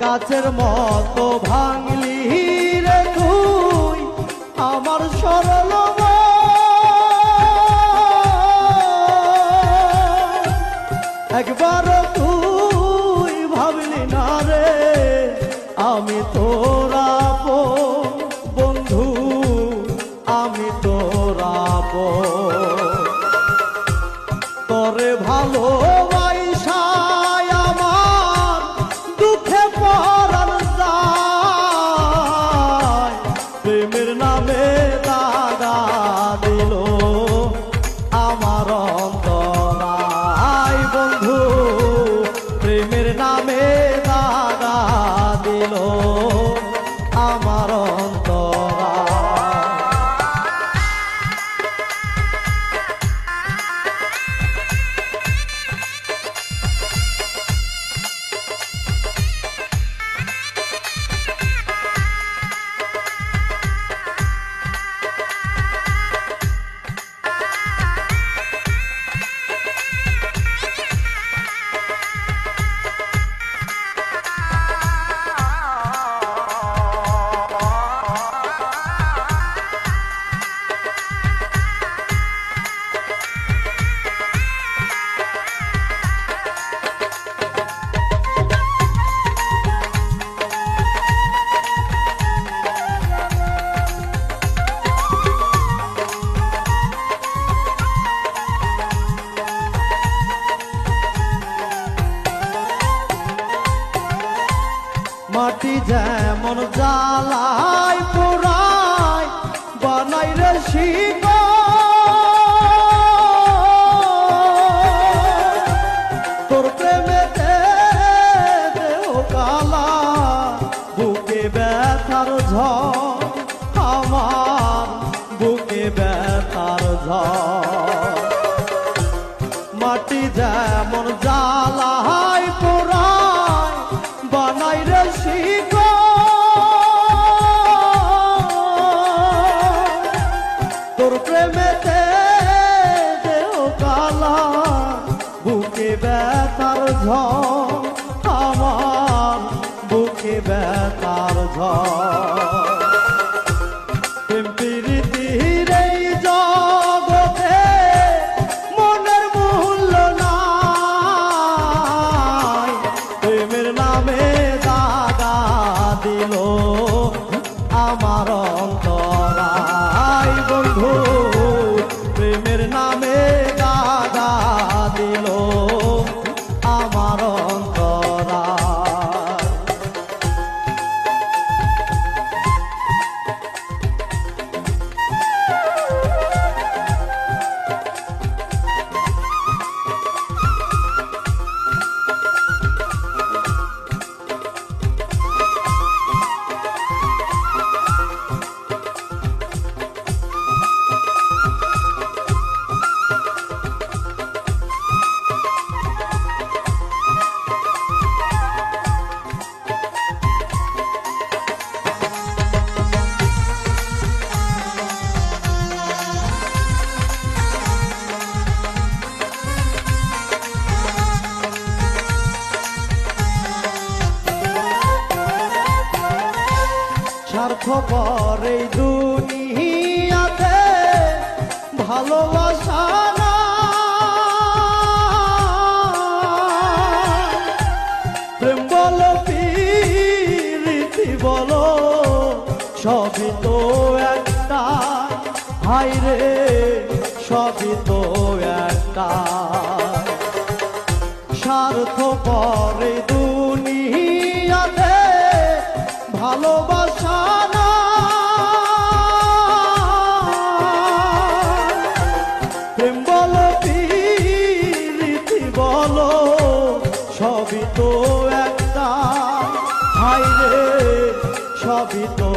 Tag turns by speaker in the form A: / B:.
A: কাচের মতো ভাঙলি রে তুই আমার সরল মন। একবার তুই ভাবলি না রে আমি তোর আপন বন্ধু, আমি তোর আপন। তোরে ভালোবাসায় আমার দুঃখে পরাণ যায়, প্রেমের নামে দাগা দিল আমার অন্তরায় বন্ধু, প্রেমের নামে দাগা দিল আমার অন্তরায়। মাটি যেমন জ্বালায় পোড়ায় বানাই রে শিকল, তোর প্রেমেতে দেহ কালা বুকে ব্যথার ঝড়, আমার বুকে ব্যথার ঝড়। মাটি যেমন জ্বালায় পোড়ায় বানাই রে শিকল, তোর প্রেমেতে দেহ কালা বুকে ব্যথার ঝড়, আমার বুকে ব্যথার ঝড়। প্রেম প্রীতির এই জগতে মনের মূল্য নাই, প্রেমের নামে দাগা দিল আমার অন্তরায় বন্ধু, প্রেমের নামে দাগা দিল আমার অন্তরায়। স্বার্থপর এই দুনিয়াতে ভালোবাসা না, প্রেম বলো প্রীতি বলো সবই তো একটা, হাই রে সবই তো একটা। স্বার্থপর এই দুনিয়াতে ভালোবাসা না, প্রেম বলো প্রীতি বলো সবই তো একটা, হাই রে সবই তো